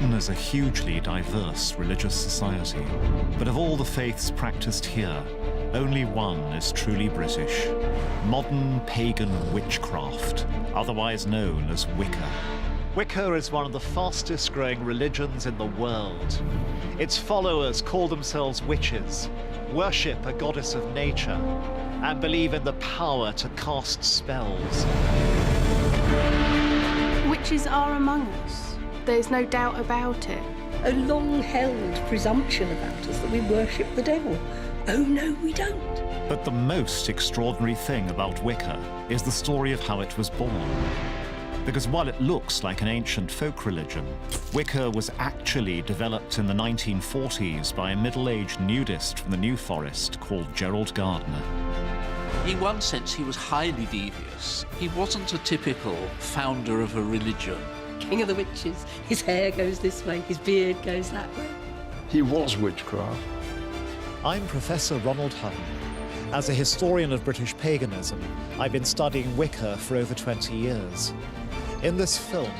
Britain is a hugely diverse religious society, but of all the faiths practiced here, only one is truly British: modern pagan witchcraft, otherwise known as Wicca. Wicca is one of the fastest growing religions in the world. Its followers call themselves witches, worship a goddess of nature, and believe in the power to cast spells. Witches are among us. There's no doubt about it. A long-held presumption about us that we worship the devil. Oh, no, we don't. But the most extraordinary thing about Wicca is the story of how it was born. Because while it looks like an ancient folk religion, Wicca was actually developed in the 1940s by a middle-aged nudist from the New Forest called Gerald Gardner. In one sense, he was highly devious. He wasn't a typical founder of a religion. King of the witches. His hair goes this way, his beard goes that way. He was witchcraft. I'm Professor Ronald Hutton. As a historian of British paganism, I've been studying Wicca for over 20 years. In this film,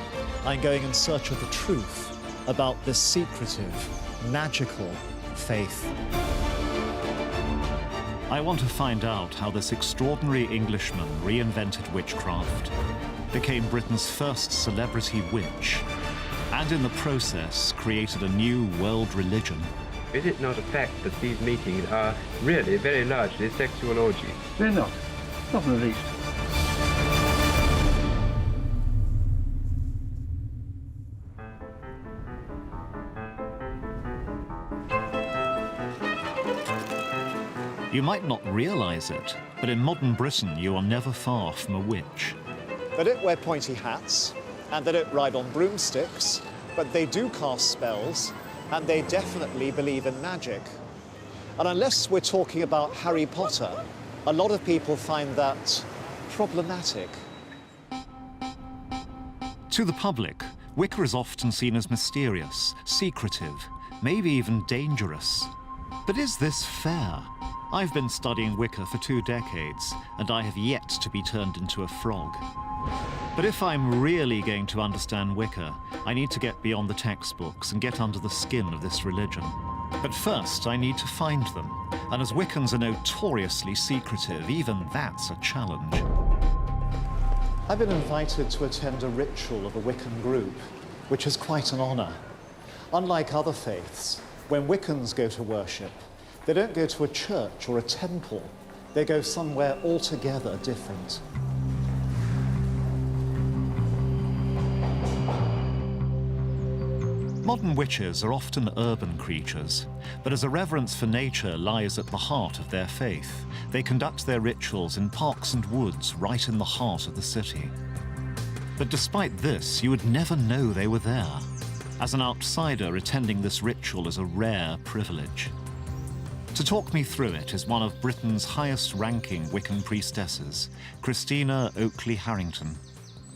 I'm going in search of the truth about this secretive, magical faith. I want to find out how this extraordinary Englishman reinvented witchcraft, became Britain's first celebrity witch, and in the process created a new world religion. Is it not a fact that these meetings are really very largely sexual orgies? They're not. Not in the least. You might not realize it, but in modern Britain, you are never far from a witch. They don't wear pointy hats, and they don't ride on broomsticks, but they do cast spells, and they definitely believe in magic. And unless we're talking about Harry Potter, a lot of people find that problematic. To the public, Wicca is often seen as mysterious, secretive, maybe even dangerous. But is this fair? I've been studying Wicca for 2 decades, and I have yet to be turned into a frog. But if I'm really going to understand Wicca, I need to get beyond the textbooks and get under the skin of this religion. But first, I need to find them. And as Wiccans are notoriously secretive, even that's a challenge. I've been invited to attend a ritual of a Wiccan group, which is quite an honor. Unlike other faiths, when Wiccans go to worship, they don't go to a church or a temple. They go somewhere altogether different. Modern witches are often urban creatures, but as a reverence for nature lies at the heart of their faith, they conduct their rituals in parks and woods right in the heart of the city. But despite this, you would never know they were there. As an outsider, attending this ritual is a rare privilege. To talk me through it is one of Britain's highest-ranking Wiccan priestesses, Christina Oakley Harrington.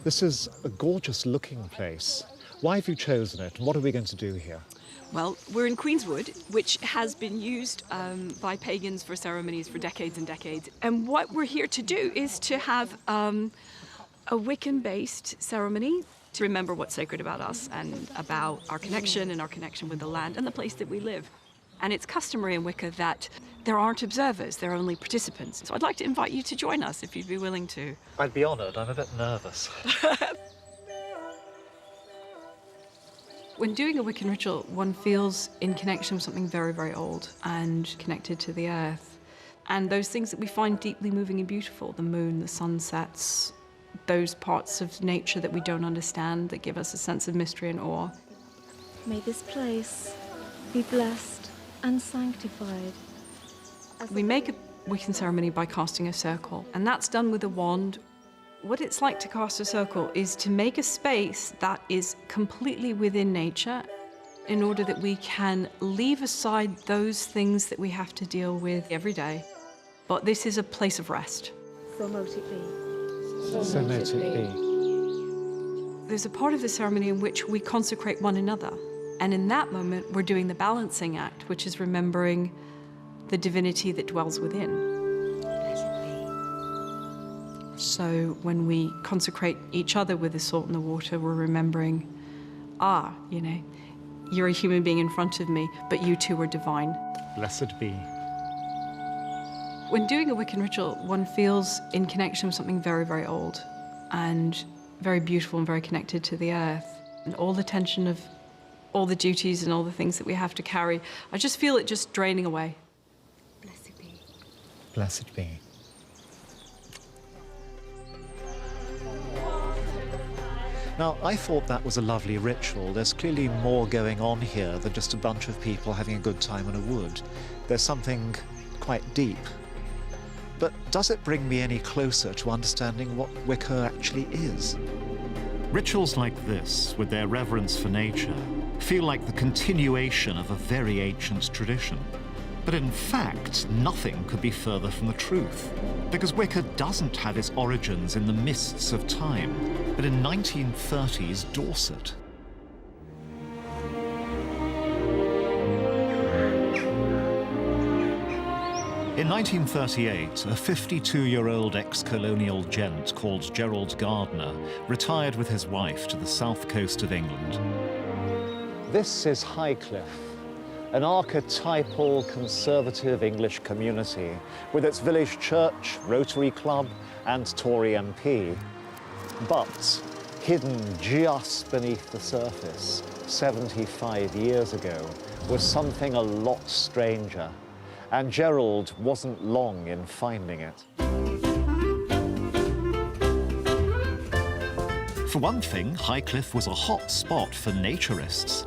This is a gorgeous-looking place. Why have you chosen it, and what are we going to do here? Well, we're in Queenswood, which has been used by pagans for ceremonies for decades and decades. And what we're here to do is to have a Wiccan-based ceremony to remember what's sacred about us and about our connection and our connection with the land and the place that we live. And it's customary in Wicca that there aren't observers, there are only participants. So I'd like to invite you to join us if you'd be willing to. I'd be honored. I'm a bit nervous. When doing a Wiccan ritual, one feels in connection with something very, very old and connected to the earth. And those things that we find deeply moving and beautiful, the moon, the sunsets, those parts of nature that we don't understand that give us a sense of mystery and awe. May this place be blessed and sanctified. We make a Wiccan ceremony by casting a circle, and that's done with a wand. What it's like to cast a circle is to make a space that is completely within nature in order that we can leave aside those things that we have to deal with every day. But this is a place of rest. So mote it be. So mote it be. There's a part of the ceremony in which we consecrate one another. And in that moment, we're doing the balancing act, which is remembering the divinity that dwells within. So when we consecrate each other with the salt and the water, we're remembering, you're a human being in front of me, but you too are divine. Blessed be. When doing a Wiccan ritual, one feels in connection with something very, very old and very beautiful and very connected to the earth. And all the tension of all the duties and all the things that we have to carry, I just feel it just draining away. Blessed be. Blessed be. Now, I thought that was a lovely ritual. There's clearly more going on here than just a bunch of people having a good time in a wood. There's something quite deep. But does it bring me any closer to understanding what Wicca actually is? Rituals like this, with their reverence for nature, feel like the continuation of a very ancient tradition. But in fact, nothing could be further from the truth, because Wicca doesn't have its origins in the mists of time, but in 1930s Dorset. In 1938, a 52-year-old ex-colonial gent called Gerald Gardner retired with his wife to the south coast of England. This is Highcliffe, an archetypal conservative English community with its village church, Rotary Club and Tory MP. But hidden just beneath the surface 75 years ago was something a lot stranger. And Gerald wasn't long in finding it. For one thing, Highcliffe was a hot spot for naturists.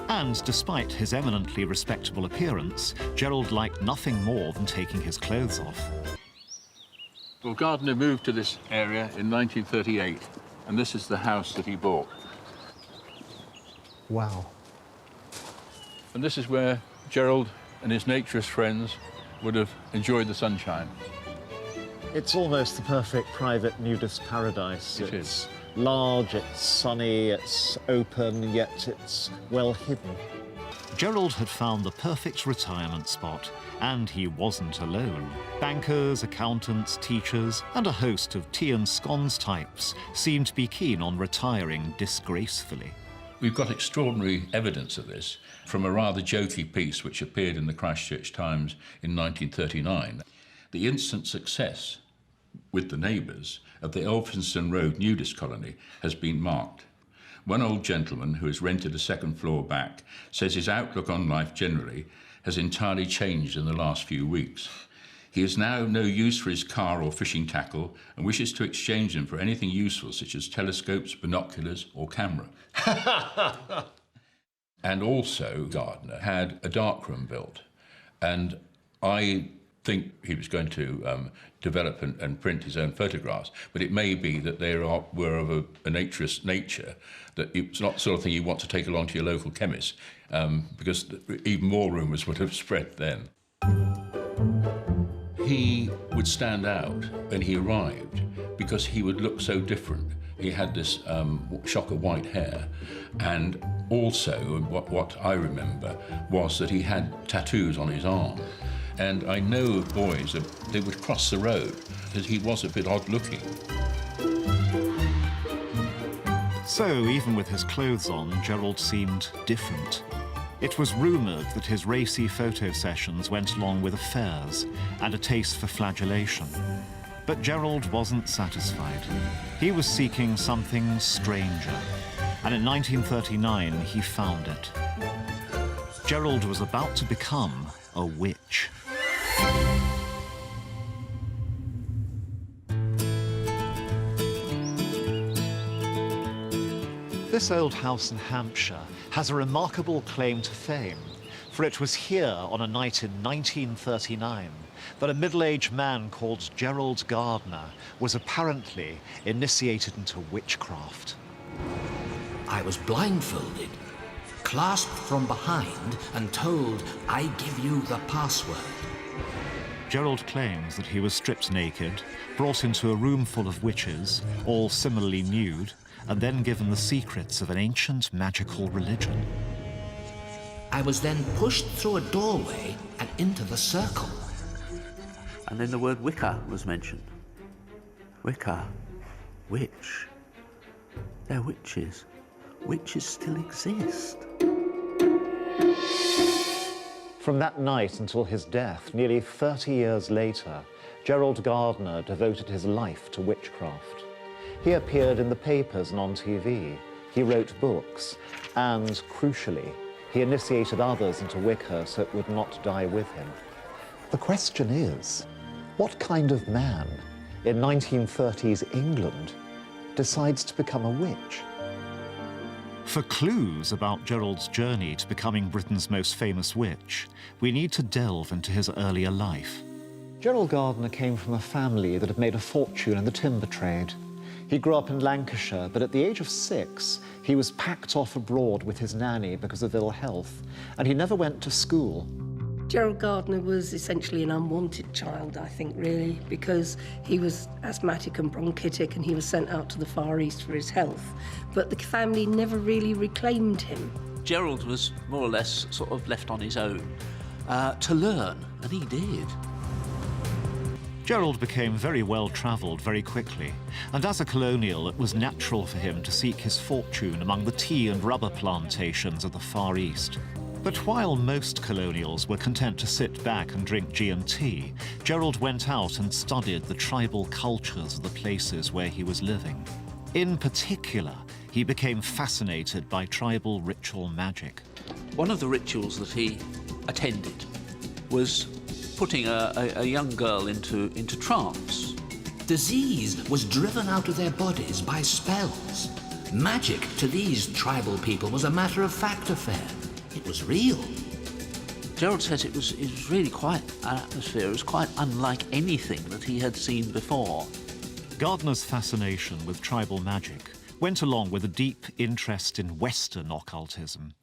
And despite his eminently respectable appearance, Gerald liked nothing more than taking his clothes off. Well, Gardner moved to this area in 1938, and this is the house that he bought. Wow. And this is where Gerald and his naturist friends would have enjoyed the sunshine. It's almost the perfect private nudist paradise. It it's is. Large, it's sunny, it's open, yet it's well hidden. Gerald had found the perfect retirement spot, and he wasn't alone. Bankers, accountants, teachers, and a host of tea and scones types seemed to be keen on retiring disgracefully. We've got extraordinary evidence of this from a rather jokey piece which appeared in the Christchurch Times in 1939. The instant success with the neighbours of the Elphinstone Road nudist colony has been marked. One old gentleman who has rented a second floor back says his outlook on life generally has entirely changed in the last few weeks. He has now no use for his car or fishing tackle and wishes to exchange them for anything useful such as telescopes, binoculars or camera. And also Gardner had a darkroom built, and I think he was going to develop and print his own photographs, but it may be that they were of a naturist nature, that it's not the sort of thing you want to take along to your local chemist, because even more rumours would have spread then. He would stand out when he arrived because he would look so different. He had this shock of white hair, and also what I remember was that he had tattoos on his arm. And I know of boys that they would cross the road because he was a bit odd looking. So even with his clothes on, Gerald seemed different. It was rumoured that his racy photo sessions went along with affairs and a taste for flagellation. But Gerald wasn't satisfied. He was seeking something stranger, and in 1939 he found it. Gerald was about to become a witch. This old house in Hampshire has a remarkable claim to fame, for it was here on a night in 1939 that a middle-aged man called Gerald Gardner was apparently initiated into witchcraft. I was blindfolded, clasped from behind and told, "I give you the password." Gerald claims that he was stripped naked, brought into a room full of witches, all similarly nude, and then given the secrets of an ancient magical religion. I was then pushed through a doorway and into the circle. And then the word Wicca was mentioned. Wicca, witch. They're witches. Witches still exist. From that night until his death, nearly 30 years later, Gerald Gardner devoted his life to witchcraft. He appeared in the papers and on TV. He wrote books, and, crucially, he initiated others into Wicca so it would not die with him. The question is, what kind of man in 1930s England decides to become a witch? For clues about Gerald's journey to becoming Britain's most famous witch, we need to delve into his earlier life. Gerald Gardner came from a family that had made a fortune in the timber trade. He grew up in Lancashire, but at the age of 6, he was packed off abroad with his nanny because of ill health, and he never went to school. Gerald Gardner was essentially an unwanted child, I think, really, because he was asthmatic and bronchitic and he was sent out to the Far East for his health. But the family never really reclaimed him. Gerald was more or less sort of left on his own to learn, and he did. Gerald became very well-travelled very quickly, and as a colonial it was natural for him to seek his fortune among the tea and rubber plantations of the Far East. But while most colonials were content to sit back and drink G&T, Gerald went out and studied the tribal cultures of the places where he was living. In particular, he became fascinated by tribal ritual magic. One of the rituals that he attended was putting a young girl into trance. Disease was driven out of their bodies by spells. Magic to these tribal people was a matter-of-fact affair. It was real. Gerald says it was really quite an atmosphere. It was quite unlike anything that he had seen before. Gardner's fascination with tribal magic went along with a deep interest in Western occultism.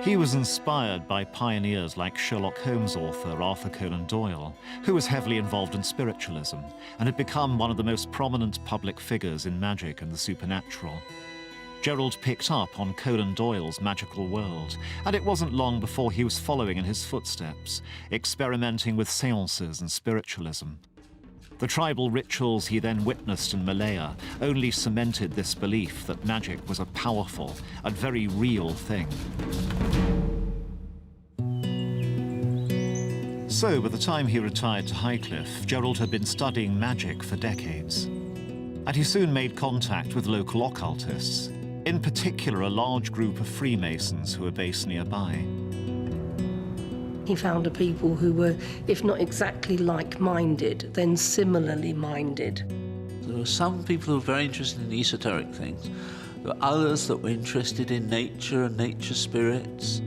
He was inspired by pioneers like Sherlock Holmes author Arthur Conan Doyle, who was heavily involved in spiritualism and had become one of the most prominent public figures in magic and the supernatural. Gerald picked up on Conan Doyle's magical world, and it wasn't long before he was following in his footsteps, experimenting with seances and spiritualism. The tribal rituals he then witnessed in Malaya only cemented this belief that magic was a powerful and very real thing. So, by the time he retired to Highcliffe, Gerald had been studying magic for decades. And he soon made contact with local occultists, in particular a large group of Freemasons who were based nearby. He found a people who were, if not exactly like-minded, then similarly minded. There were some people who were very interested in esoteric things. There were others that were interested in nature and nature spirits.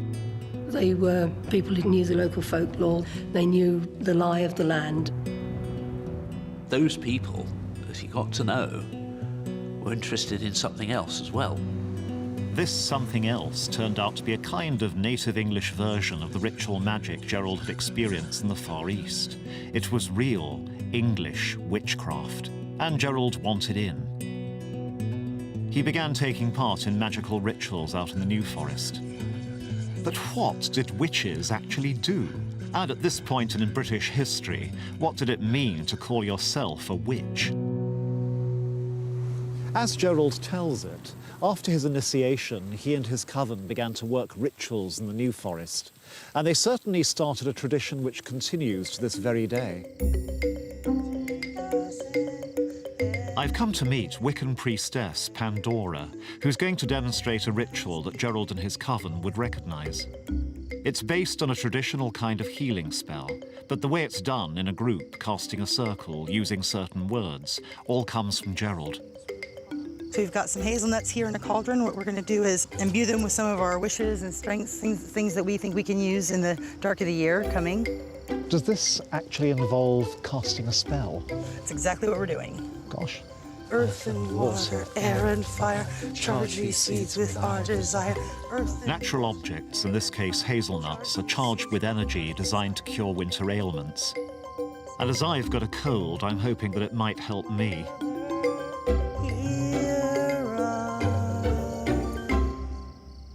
They were people who knew the local folklore. They knew the lie of the land. Those people, as he got to know, were interested in something else as well. This something else turned out to be a kind of native English version of the ritual magic Gerald had experienced in the Far East. It was real English witchcraft, and Gerald wanted in. He began taking part in magical rituals out in the New Forest. But what did witches actually do? And at this point in British history, what did it mean to call yourself a witch? As Gerald tells it, after his initiation, he and his coven began to work rituals in the New Forest, and they certainly started a tradition which continues to this very day. I've come to meet Wiccan priestess Pandora, who's going to demonstrate a ritual that Gerald and his coven would recognize. It's based on a traditional kind of healing spell, but the way it's done in a group, casting a circle, using certain words, all comes from Gerald. So we've got some hazelnuts here in a cauldron. What we're going to do is imbue them with some of our wishes and strengths, things that we think we can use in the dark of the year coming. Does this actually involve casting a spell? That's exactly what we're doing. Gosh. Earth and water, air and fire, charge these seeds with our desire. Natural objects, in this case hazelnuts, are charged with energy designed to cure winter ailments. And as I've got a cold, I'm hoping that it might help me.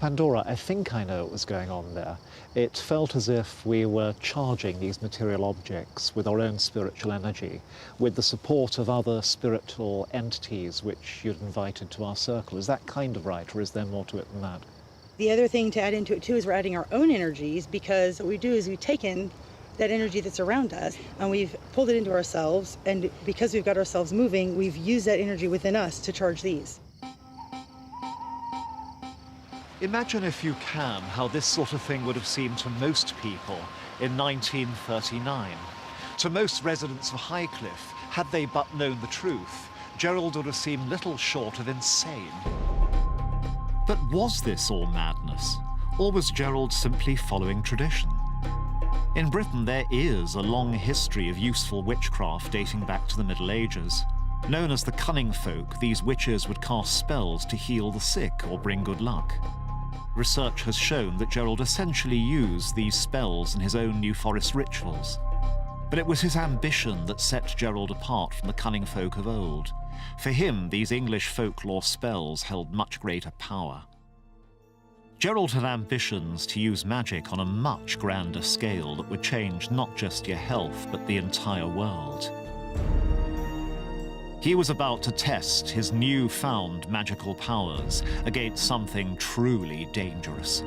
Pandora, I think I know what was going on there. It felt as if we were charging these material objects with our own spiritual energy, with the support of other spiritual entities which you'd invited to our circle. Is that kind of right, or is there more to it than that? The other thing to add into it too is we're adding our own energies, because what we do is we've taken that energy that's around us and we've pulled it into ourselves, and because we've got ourselves moving, we've used that energy within us to charge these. Imagine, if you can, how this sort of thing would have seemed to most people in 1939. To most residents of Highcliffe, had they but known the truth, Gerald would have seemed little short of insane. But was this all madness, or was Gerald simply following tradition? In Britain, there is a long history of useful witchcraft dating back to the Middle Ages. Known as the cunning folk, these witches would cast spells to heal the sick or bring good luck. Research has shown that Gerald essentially used these spells in his own New Forest rituals. But it was his ambition that set Gerald apart from the cunning folk of old. For him, these English folklore spells held much greater power. Gerald had ambitions to use magic on a much grander scale that would change not just your health, but the entire world. He was about to test his newfound magical powers against something truly dangerous.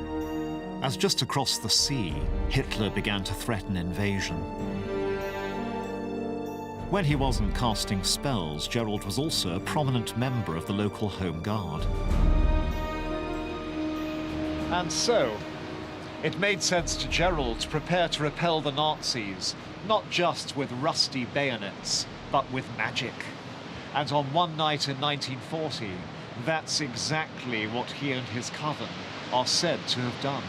As just across the sea, Hitler began to threaten invasion. When he wasn't casting spells, Gerald was also a prominent member of the local Home Guard. And so, it made sense to Gerald to prepare to repel the Nazis, not just with rusty bayonets, but with magic. And on one night in 1940, that's exactly what he and his coven are said to have done.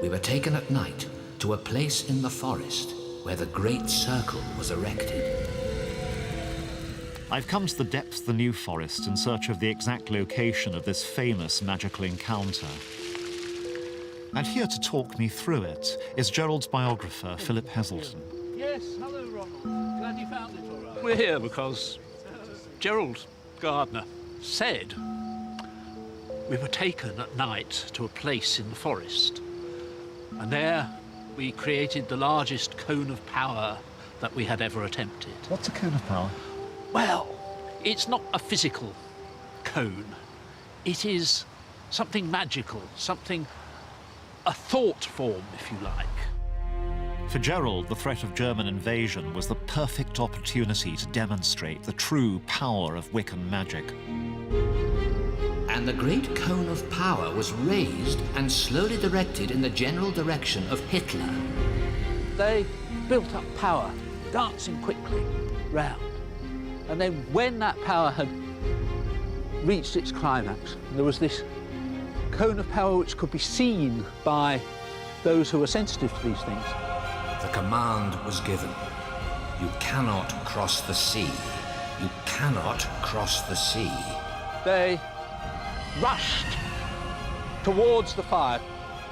We were taken at night to a place in the forest where the Great Circle was erected. I've come to the depths of the New Forest in search of the exact location of this famous magical encounter. And here to talk me through it is Gerald's biographer, Philip Heselton. Yes, hello, Ronald. Glad you found it all right. We're here because Gerald Gardner said we were taken at night to a place in the forest. And there we created the largest cone of power that we had ever attempted. What's a cone of power? Well, it's not a physical cone. It is something magical, a thought form, if you like. For Gerald, the threat of German invasion was the perfect opportunity to demonstrate the true power of Wiccan magic. And the great cone of power was raised and slowly directed in the general direction of Hitler. They built up power, dancing quickly round. And then when that power had reached its climax, there was this cone of power which could be seen by those who were sensitive to these things. The command was given. You cannot cross the sea. You cannot cross the sea. They rushed towards the fire,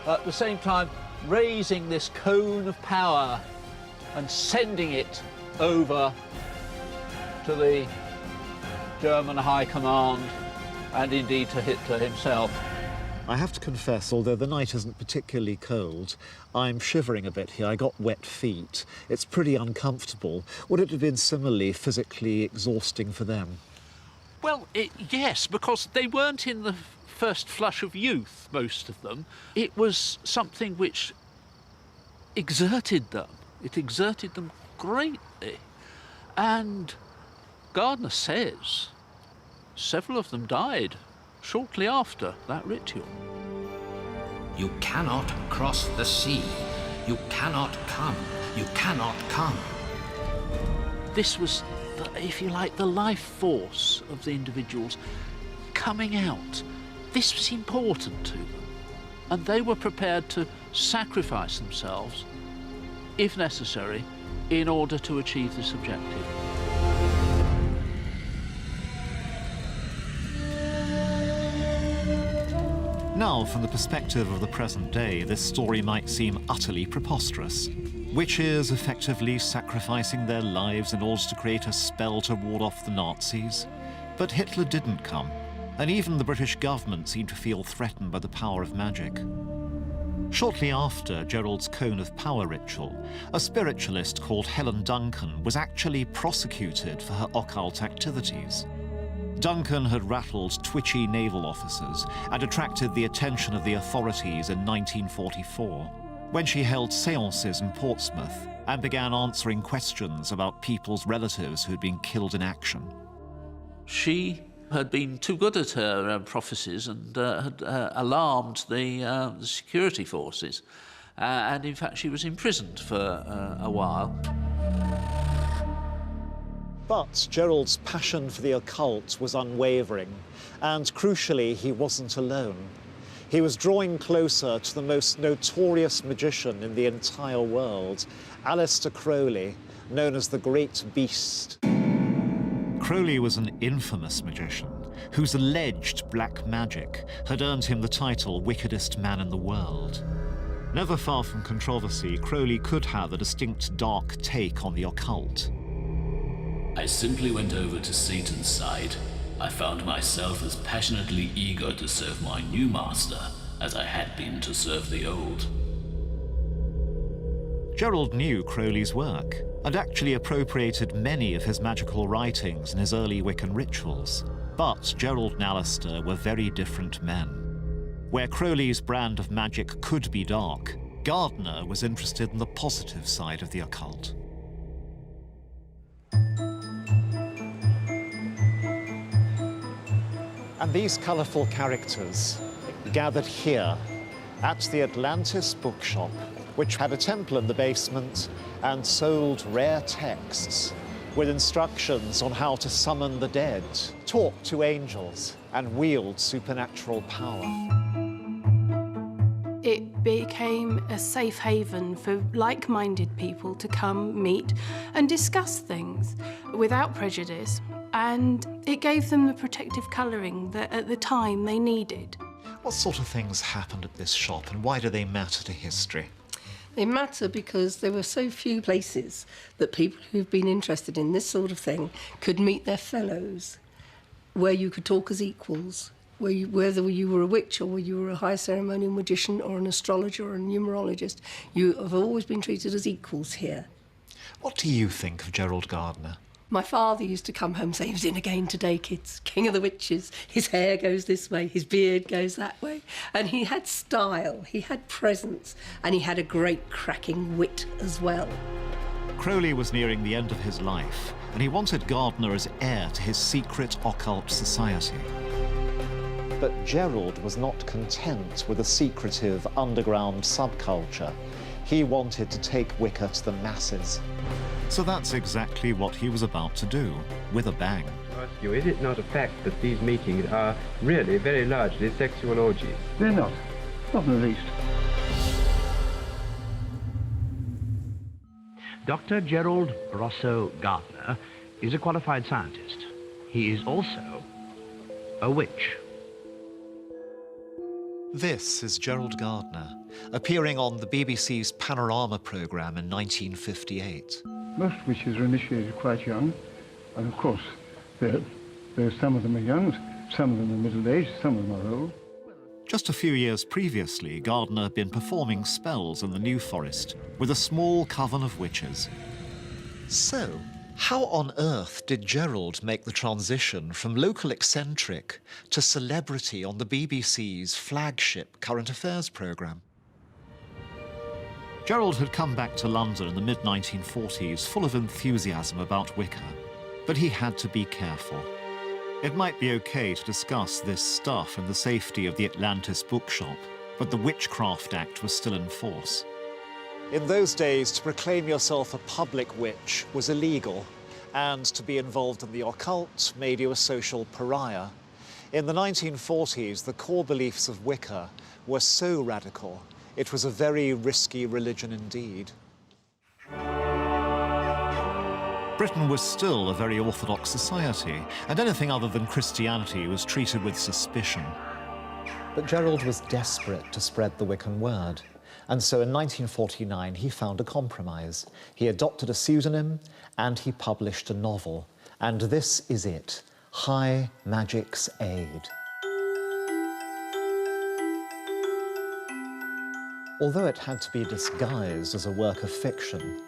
at the same time raising this cone of power and sending it over to the German High Command and indeed to Hitler himself. I have to confess, although the night isn't particularly cold, I'm shivering a bit here. I got wet feet. It's pretty uncomfortable. Would it have been similarly physically exhausting for them? Well, yes, because they weren't in the first flush of youth, most of them. It was something which exerted them. It exerted them greatly. And Gardner says several of them died shortly after that ritual. You cannot cross the sea. You cannot come. You cannot come. This was, if you like, the life force of the individuals coming out. This was important to them. And they were prepared to sacrifice themselves, if necessary, in order to achieve this objective. Now, from the perspective of the present day, this story might seem utterly preposterous. Witches effectively sacrificing their lives in order to create a spell to ward off the Nazis. But Hitler didn't come, and even the British government seemed to feel threatened by the power of magic. Shortly after Gerald's Cone of Power ritual, a spiritualist called Helen Duncan was actually prosecuted for her occult activities. Duncan had rattled twitchy naval officers and attracted the attention of the authorities in 1944, when she held séances in Portsmouth and began answering questions about people's relatives who'd been killed in action. She had been too good at her prophecies and had alarmed the security forces. And in fact, she was imprisoned for a while. But Gerald's passion for the occult was unwavering, and crucially, he wasn't alone. He was drawing closer to the most notorious magician in the entire world, Aleister Crowley, known as the Great Beast. Crowley was an infamous magician whose alleged black magic had earned him the title wickedest man in the world. Never far from controversy, Crowley could have a distinct dark take on the occult. I simply went over to Satan's side. I found myself as passionately eager to serve my new master as I had been to serve the old. Gerald knew Crowley's work and actually appropriated many of his magical writings in his early Wiccan rituals. But Gerald and Aleister were very different men. Where Crowley's brand of magic could be dark, Gardner was interested in the positive side of the occult. And these colourful characters gathered here at the Atlantis bookshop, which had a temple in the basement and sold rare texts with instructions on how to summon the dead, talk to angels, and wield supernatural power. It became a safe haven for like-minded people to come, meet, and discuss things without prejudice, and it gave them the protective colouring that at the time they needed. What sort of things happened at this shop, and why do they matter to history? They matter because there were so few places that people who've been interested in this sort of thing could meet their fellows, where you could talk as equals, whether you were a witch or you were a high ceremonial magician or an astrologer or a numerologist, you have always been treated as equals here. What do you think of Gerald Gardner? My father used to come home and say, he was in again today, kids, king of the witches. His hair goes this way, his beard goes that way. And he had style, he had presence, and he had a great cracking wit as well. Crowley was nearing the end of his life, and he wanted Gardner as heir to his secret occult society. But Gerald was not content with a secretive underground subculture. He wanted to take Wicca to the masses. So that's exactly what he was about to do, with a bang. Is it not a fact that these meetings are really very largely sexual orgies? They're not in the least. Dr. Gerald Rosso Gardner is a qualified scientist. He is also a witch. This is Gerald Gardner, appearing on the BBC's Panorama programme in 1958. Most witches are initiated quite young, and of course, some of them are young, some of them are middle-aged, some of them are old. Just a few years previously, Gardner had been performing spells in the New Forest with a small coven of witches. So, how on earth did Gerald make the transition from local eccentric to celebrity on the BBC's flagship current affairs programme? Gerald had come back to London in the mid-1940s full of enthusiasm about Wicca, but he had to be careful. It might be okay to discuss this stuff in the safety of the Atlantis bookshop, but the Witchcraft Act was still in force. In those days, to proclaim yourself a public witch was illegal, and to be involved in the occult made you a social pariah. In the 1940s, the core beliefs of Wicca were so radical, it was a very risky religion indeed. Britain was still a very orthodox society, and anything other than Christianity was treated with suspicion. But Gerald was desperate to spread the Wiccan word, and so in 1949 he found a compromise. He adopted a pseudonym and he published a novel, and this is it, High Magic's Aid. Although it had to be disguised as a work of fiction,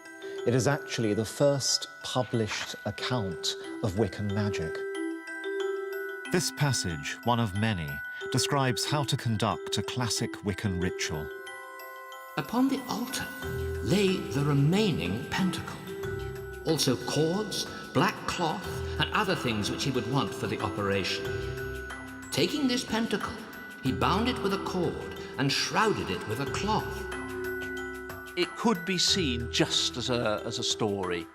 it is actually the first published account of Wiccan magic. This passage, one of many, describes how to conduct a classic Wiccan ritual. Upon the altar lay the remaining pentacle. Also cords, black cloth, and other things which he would want for the operation. Taking this pentacle, he bound it with a cord and shrouded it with a cloth. It could be seen just as a story,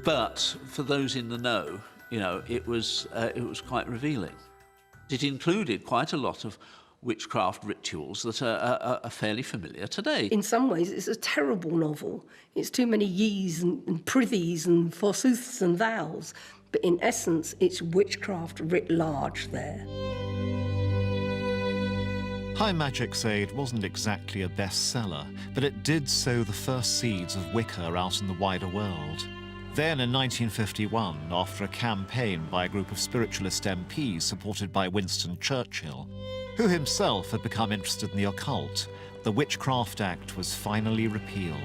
but for those in the know, you know, it was quite revealing. It included quite a lot of witchcraft rituals that are fairly familiar today. In some ways, it's a terrible novel. It's too many yees and prithys and forsooths and thous. But in essence, it's witchcraft writ large there. High Magic's Aid wasn't exactly a bestseller, but it did sow the first seeds of Wicca out in the wider world. Then in 1951, after a campaign by a group of spiritualist MPs supported by Winston Churchill, who himself had become interested in the occult, the Witchcraft Act was finally repealed.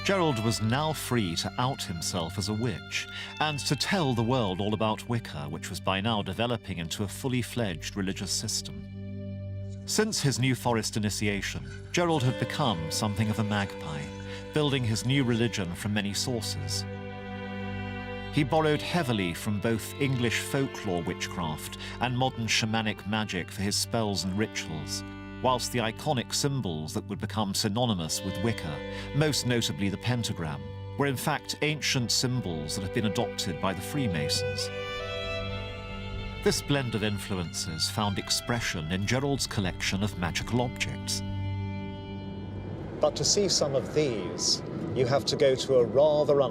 Gerald was now free to out himself as a witch and to tell the world all about Wicca, which was by now developing into a fully fledged religious system. Since his New Forest initiation, Gerald had become something of a magpie, building his new religion from many sources. He borrowed heavily from both English folklore witchcraft and modern shamanic magic for his spells and rituals, whilst the iconic symbols that would become synonymous with Wicca, most notably the pentagram, were in fact ancient symbols that had been adopted by the Freemasons. This blend of influences found expression in Gerald's collection of magical objects. But to see some of these, you have to go to a rather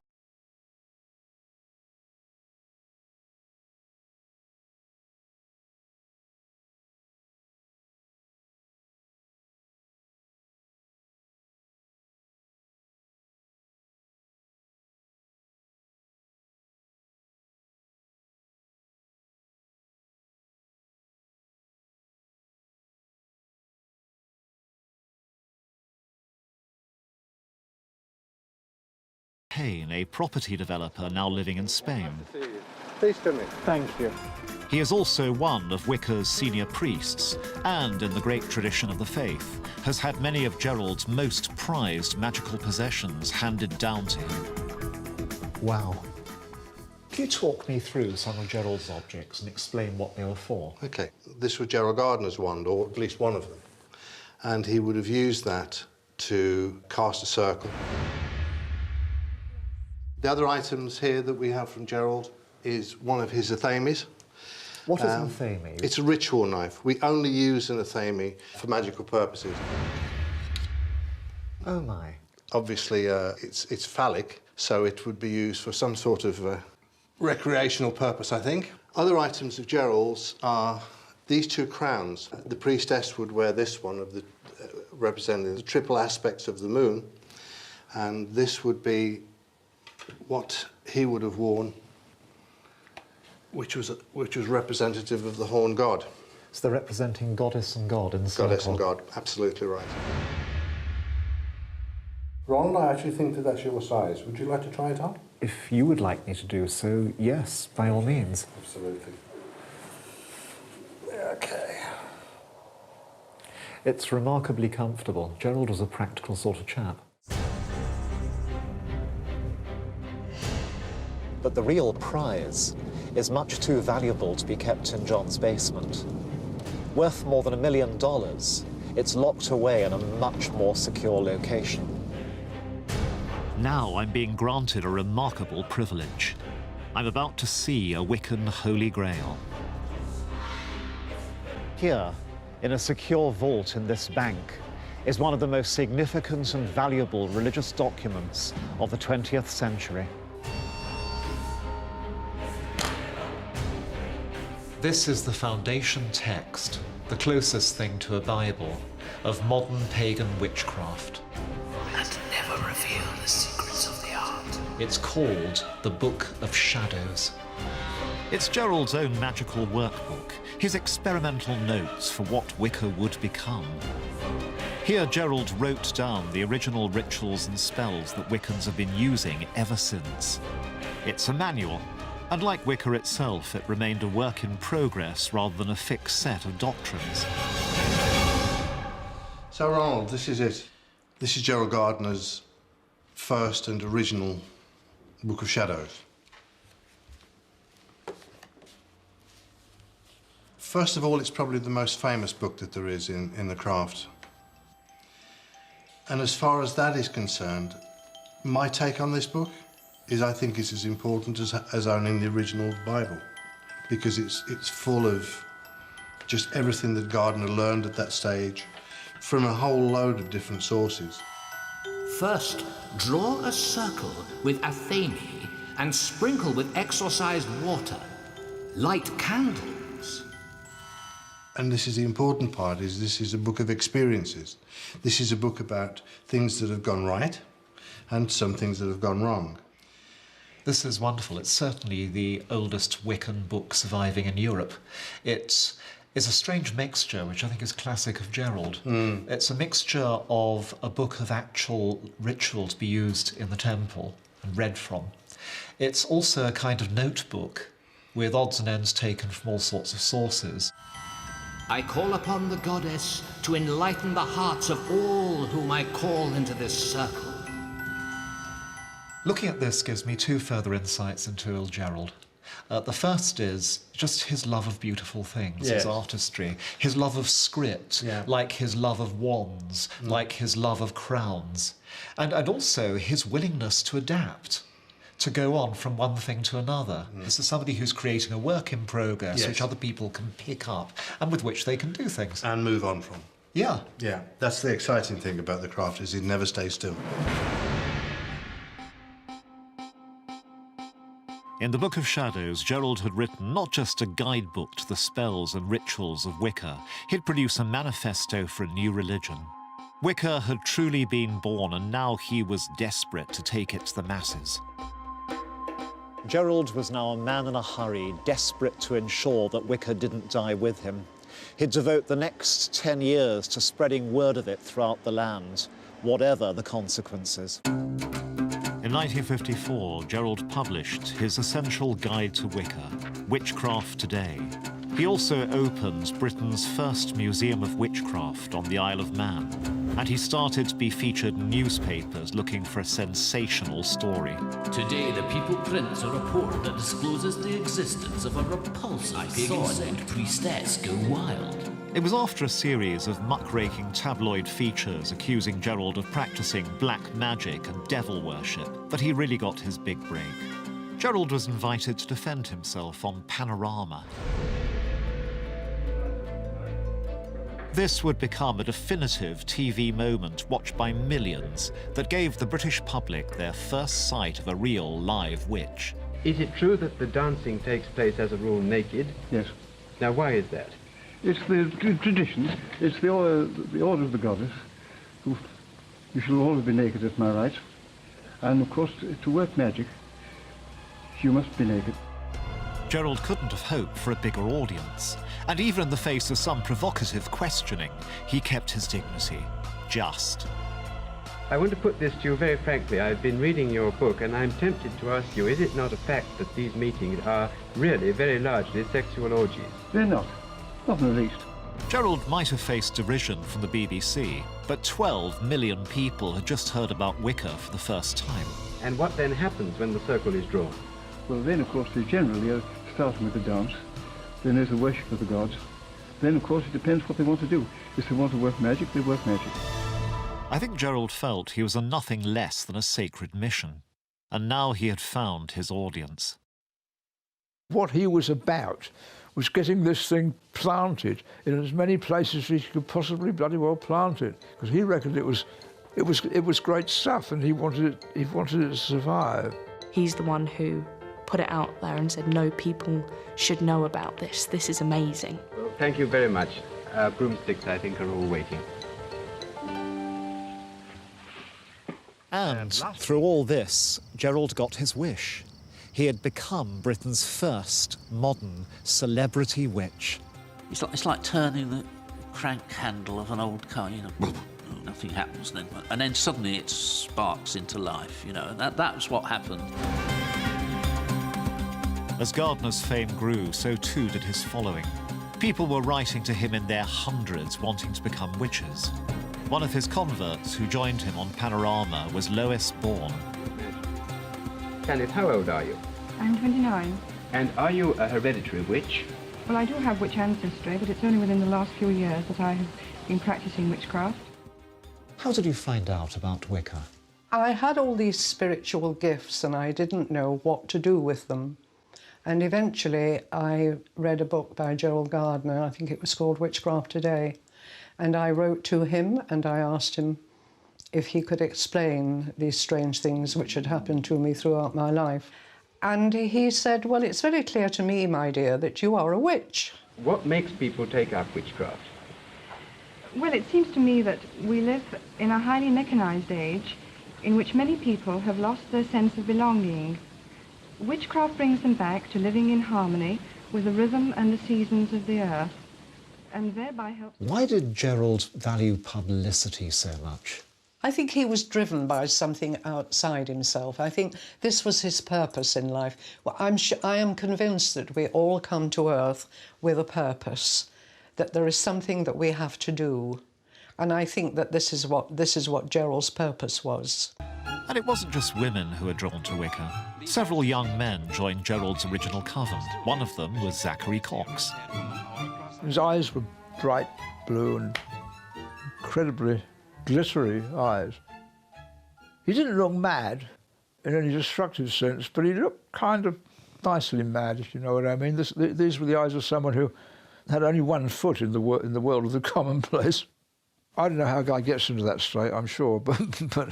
A property developer now living in Spain. Please come in. Thank you. He is also one of Wicca's senior priests, and in the great tradition of the faith, has had many of Gerald's most prized magical possessions handed down to him. Wow. Can you talk me through some of Gerald's objects and explain what they were for? Okay, this was Gerald Gardner's wand, or at least one of them. And he would have used that to cast a circle. The other items here that we have from Gerald is one of his athames. What is an athame? It's a ritual knife. We only use an athame for magical purposes. Oh my. Obviously, it's phallic, so it would be used for some sort of recreational purpose, I think. Other items of Gerald's are these two crowns. The priestess would wear this one, of the representing the triple aspects of the moon, and this would be what he would have worn, which was representative of the horn god. So they're representing goddess and god in the circle? Goddess and god, absolutely right. Ron, I actually think that that's your size. Would you like to try it on? If you would like me to do so, yes, by all means. Absolutely. Okay. It's remarkably comfortable. Gerald was a practical sort of chap. But the real prize is much too valuable to be kept in John's basement. Worth more than $1 million, it's locked away in a much more secure location. Now I'm being granted a remarkable privilege. I'm about to see a Wiccan Holy Grail. Here, in a secure vault in this bank, is one of the most significant and valuable religious documents of the 20th century. This is the foundation text, the closest thing to a Bible, of modern pagan witchcraft. And never reveal the secrets of the art. It's called the Book of Shadows. It's Gerald's own magical workbook, his experimental notes for what Wicca would become. Here Gerald wrote down the original rituals and spells that Wiccans have been using ever since. It's a manual, And like Wicca itself, it remained a work in progress rather than a fixed set of doctrines. So, Ronald, this is it. This is Gerald Gardner's first and original Book of Shadows. First of all, it's probably the most famous book that there is in the craft. And as far as that is concerned, my take on this book is I think it's as important as owning the original Bible, because it's full of just everything that Gardner learned at that stage from a whole load of different sources. First, draw a circle with athame and sprinkle with exorcised water. Light candles. And this is the important part, is this is a book of experiences. This is a book about things that have gone right and some things that have gone wrong. This is wonderful. It's certainly the oldest Wiccan book surviving in Europe. It is a strange mixture, which I think is classic of Gerald. It's a mixture of a book of actual ritual to be used in the temple and read from. It's also a kind of notebook with odds and ends taken from all sorts of sources. I call upon the goddess to enlighten the hearts of all whom I call into this circle. Looking at this gives me two further insights into old Gerald. The first is just his love of beautiful things, his artistry, his love of script, like his love of wands, like his love of crowns, and also his willingness to adapt, to go on from one thing to another. This is somebody who's creating a work in progress which other people can pick up and with which they can do things. And move on from. Yeah. Yeah, that's the exciting thing about the craft, is it never stays still. In the Book of Shadows, Gerald had written not just a guidebook to the spells and rituals of Wicca, he'd produced a manifesto for a new religion. Wicca had truly been born, and now he was desperate to take it to the masses. Gerald was now a man in a hurry, desperate to ensure that Wicca didn't die with him. He'd devote the next 10 years to spreading word of it throughout the land, whatever the consequences. In 1954, Gerald published his essential guide to Wicca, Witchcraft Today. He also opened Britain's first museum of witchcraft on the Isle of Man, and he started to be featured in newspapers looking for a sensational story. Today, the People prints a report that discloses the existence of a repulsive pagan saint priestess go wild. It was after a series of muckraking tabloid features accusing Gerald of practicing black magic and devil worship that he really got his big break. Gerald was invited to defend himself on Panorama. This would become a definitive TV moment watched by millions that gave the British public their first sight of a real live witch. Is it true that the dancing takes place as a rule naked? Yes. Now, why is that? It's the tradition. It's the order of the goddess. Who, you shall always be naked, if my right. And of course, to work magic, you must be naked. Gerald couldn't have hoped for a bigger audience, and even in the face of some provocative questioning, he kept his dignity. Just. I want to put this to you very frankly. I've been reading your book, and I'm tempted to ask you, is it not a fact that these meetings are really very largely sexual orgies? They're not. Not in the least. Gerald might have faced derision from the BBC, but 12 million people had just heard about Wicca for the first time. And what then happens when the circle is drawn? Well, then, of course, they generally are starting with the dance. Then there's the worship of the gods. Then, of course, it depends what they want to do. If they want to work magic, they work magic. I think Gerald felt he was on nothing less than a sacred mission, and now he had found his audience. What he was about was getting this thing planted in as many places as he could possibly bloody well plant it, because he reckoned it was great stuff, and he wanted it to survive. He's the one who put it out there and said, no, people should know about this. This is amazing. Well, thank you very much. Broomsticks, I think, are all waiting. And through all this, Gerald got his wish. He had become Britain's first modern celebrity witch. It's like turning the crank handle of an old car, you know. Nothing happens then, and then suddenly it sparks into life, you know. That's what happened. As Gardner's fame grew, so too did his following. People were writing to him in their hundreds, wanting to become witches. One of his converts who joined him on Panorama was Lois Bourne. Janet, how old are you? I'm 29. And are you a hereditary witch? Well, I do have witch ancestry, but it's only within the last few years that I have been practicing witchcraft. How did you find out about Wicca? I had all these spiritual gifts and I didn't know what to do with them. And eventually I read a book by Gerald Gardner, I think it was called Witchcraft Today, and I wrote to him and I asked him if he could explain these strange things which had happened to me throughout my life. And he said, well, it's very clear to me, my dear, that you are a witch. What makes people take up witchcraft? Well, it seems to me that we live in a highly mechanized age in which many people have lost their sense of belonging. Witchcraft brings them back to living in harmony with the rhythm and the seasons of the earth, and thereby helps... Why did Gerald value publicity so much? I think he was driven by something outside himself. I think this was his purpose in life. Well, I am convinced that we all come to Earth with a purpose, that there is something that we have to do. And I think that this is what Gerald's purpose was. And it wasn't just women who were drawn to Wicca. Several young men joined Gerald's original coven. One of them was Zachary Cox. His eyes were bright blue and incredibly glittery eyes. He didn't look mad in any destructive sense, but he looked kind of nicely mad, if you know what I mean. These were the eyes of someone who had only one foot in the world of the commonplace. I don't know how a guy gets into that state, I'm sure, but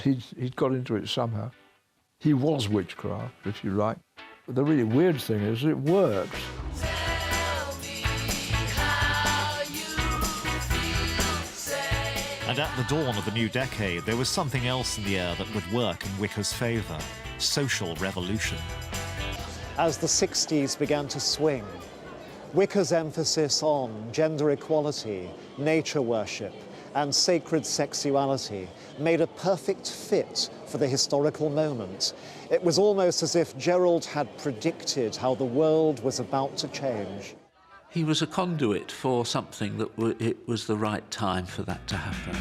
he'd got into it somehow. He was witchcraft, if you like. But the really weird thing is it worked. And at the dawn of the new decade, there was something else in the air that would work in Wicca's favour: social revolution. As the 60s began to swing, Wicca's emphasis on gender equality, nature worship, and sacred sexuality made a perfect fit for the historical moment. It was almost as if Gerald had predicted how the world was about to change. He was a conduit for something that it was the right time for that to happen.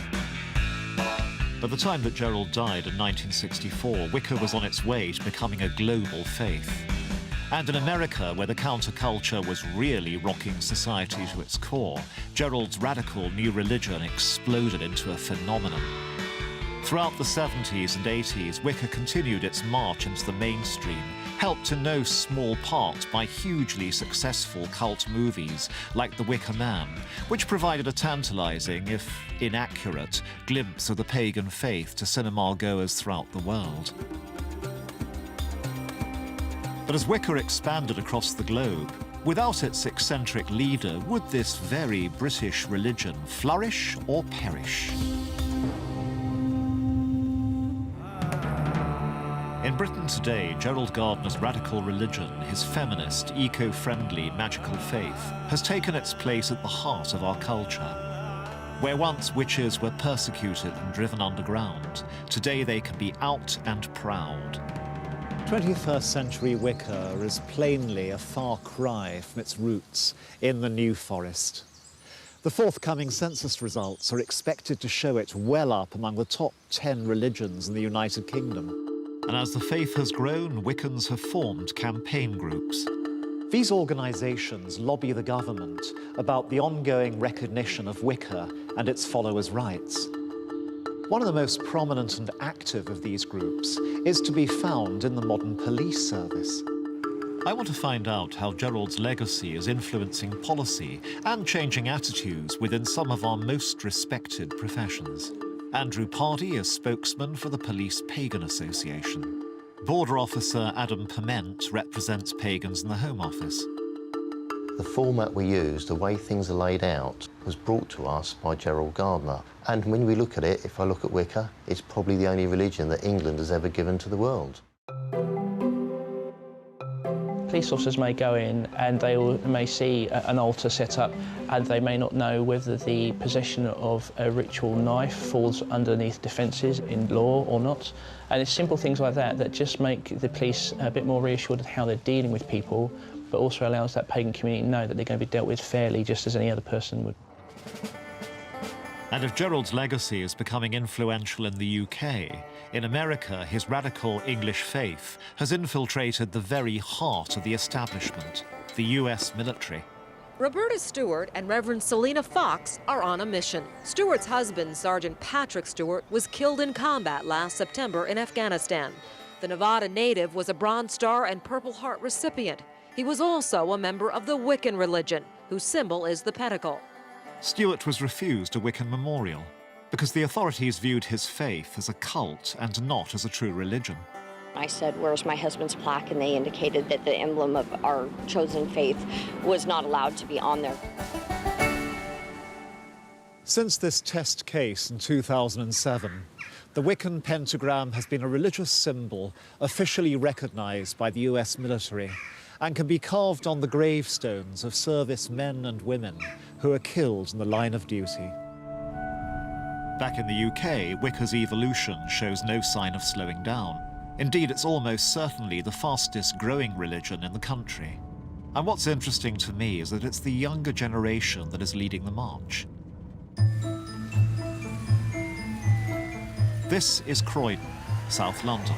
By the time that Gerald died in 1964, Wicca was on its way to becoming a global faith. And in America, where the counterculture was really rocking society to its core, Gerald's radical new religion exploded into a phenomenon. Throughout the 70s and 80s, Wicca continued its march into the mainstream, helped in no small part by hugely successful cult movies like The Wicker Man, which provided a tantalizing, if inaccurate, glimpse of the pagan faith to cinema goers throughout the world. But as Wicca expanded across the globe, without its eccentric leader, would this very British religion flourish or perish? In Britain today, Gerald Gardner's radical religion, his feminist, eco-friendly, magical faith, has taken its place at the heart of our culture. Where once witches were persecuted and driven underground, today they can be out and proud. 21st century Wicca is plainly a far cry from its roots in the New Forest. The forthcoming census results are expected to show it well up among the top 10 religions in the United Kingdom. And as the faith has grown, Wiccans have formed campaign groups. These organisations lobby the government about the ongoing recognition of Wicca and its followers' rights. One of the most prominent and active of these groups is to be found in the modern police service. I want to find out how Gerald's legacy is influencing policy and changing attitudes within some of our most respected professions. Andrew Pardey is spokesman for the Police Pagan Association. Border Officer Adam Perment represents pagans in the Home Office. The format we use, the way things are laid out, was brought to us by Gerald Gardner. And when we look at it, if I look at Wicca, it's probably the only religion that England has ever given to the world. Police officers may go in and they may see an altar set up and they may not know whether the possession of a ritual knife falls underneath defences in law or not. And it's simple things like that that just make the police a bit more reassured of how they're dealing with people but also allows that pagan community to know that they're going to be dealt with fairly, just as any other person would. And if Gerald's legacy is becoming influential in the UK, in America, his radical English faith has infiltrated the very heart of the establishment, the US military. Roberta Stewart and Reverend Selena Fox are on a mission. Stewart's husband, Sergeant Patrick Stewart, was killed in combat last September in Afghanistan. The Nevada native was a Bronze Star and Purple Heart recipient. He was also a member of the Wiccan religion, whose symbol is the pentacle. Stewart was refused a Wiccan memorial because the authorities viewed his faith as a cult and not as a true religion. I said, "Where's my husband's plaque?" And they indicated that the emblem of our chosen faith was not allowed to be on there. Since this test case in 2007, the Wiccan pentagram has been a religious symbol officially recognised by the US military and can be carved on the gravestones of service men and women who are killed in the line of duty. Back in the UK, Wicca's evolution shows no sign of slowing down. Indeed, it's almost certainly the fastest growing religion in the country. And what's interesting to me is that it's the younger generation that is leading the march. This is Croydon, South London.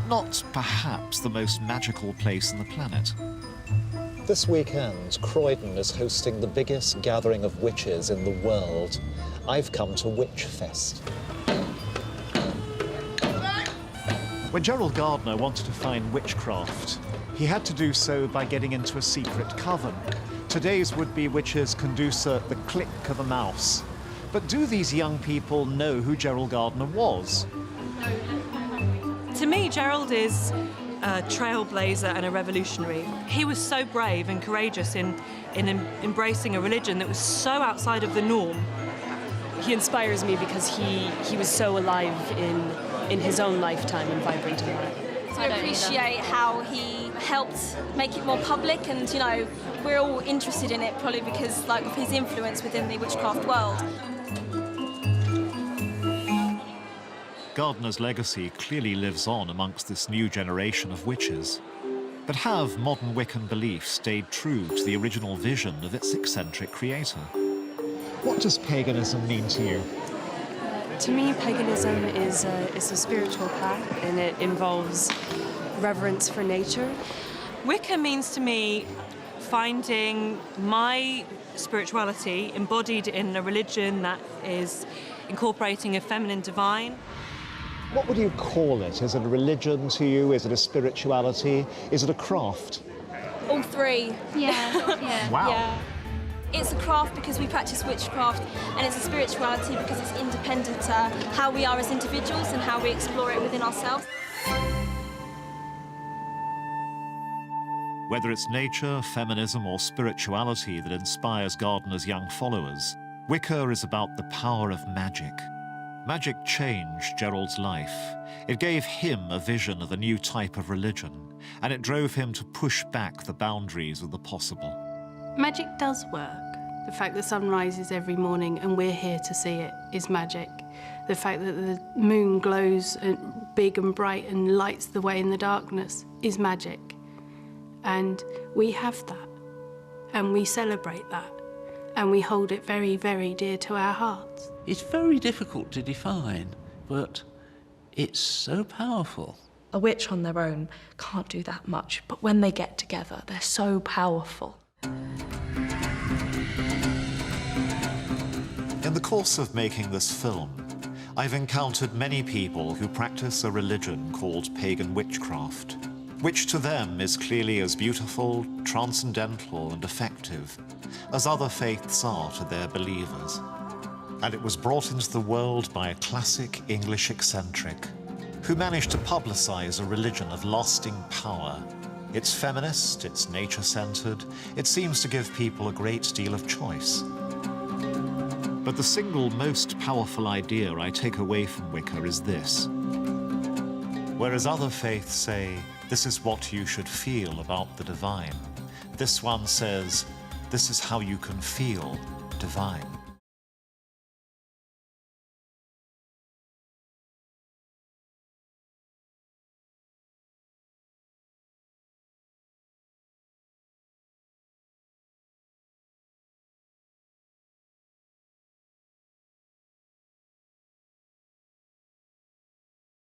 Not perhaps the most magical place on the planet. This weekend, Croydon is hosting the biggest gathering of witches in the world. I've come to Witchfest. When Gerald Gardner wanted to find witchcraft, he had to do so by getting into a secret coven. Today's would-be witches can do so at the click of a mouse. But do these young people know who Gerald Gardner was? To me, Gerald is a trailblazer and a revolutionary. He was so brave and courageous in embracing a religion that was so outside of the norm. He inspires me because he was so alive in his own lifetime and vibrant in that. I appreciate how he helped make it more public, and you know, we're all interested in it probably because like of his influence within the witchcraft world. Gardner's legacy clearly lives on amongst this new generation of witches. But have modern Wiccan beliefs stayed true to the original vision of its eccentric creator? What does paganism mean to you? To me, paganism is a spiritual path, and it involves reverence for nature. Wicca means to me finding my spirituality embodied in a religion that is incorporating a feminine divine. What would you call it? Is it a religion to you? Is it a spirituality? Is it a craft? All three. Yeah. Yeah. Wow. Yeah. It's a craft because we practice witchcraft, and it's a spirituality because it's independent to how we are as individuals and how we explore it within ourselves. Whether it's nature, feminism, or spirituality that inspires Gardner's young followers, Wicca is about the power of magic. Magic changed Gerald's life. It gave him a vision of a new type of religion, and it drove him to push back the boundaries of the possible. Magic does work. The fact the sun rises every morning and we're here to see it is magic. The fact that the moon glows big and bright and lights the way in the darkness is magic. And we have that, and we celebrate that, and we hold it very, very dear to our hearts. It's very difficult to define, but it's so powerful. A witch on their own can't do that much, but when they get together, they're so powerful. In the course of making this film, I've encountered many people who practice a religion called pagan witchcraft, which to them is clearly as beautiful, transcendental, and effective as other faiths are to their believers. And it was brought into the world by a classic English eccentric who managed to publicize a religion of lasting power. It's feminist, it's nature-centered, it seems to give people a great deal of choice. But the single most powerful idea I take away from Wicca is this. Whereas other faiths say, this is what you should feel about the divine, this one says, this is how you can feel divine.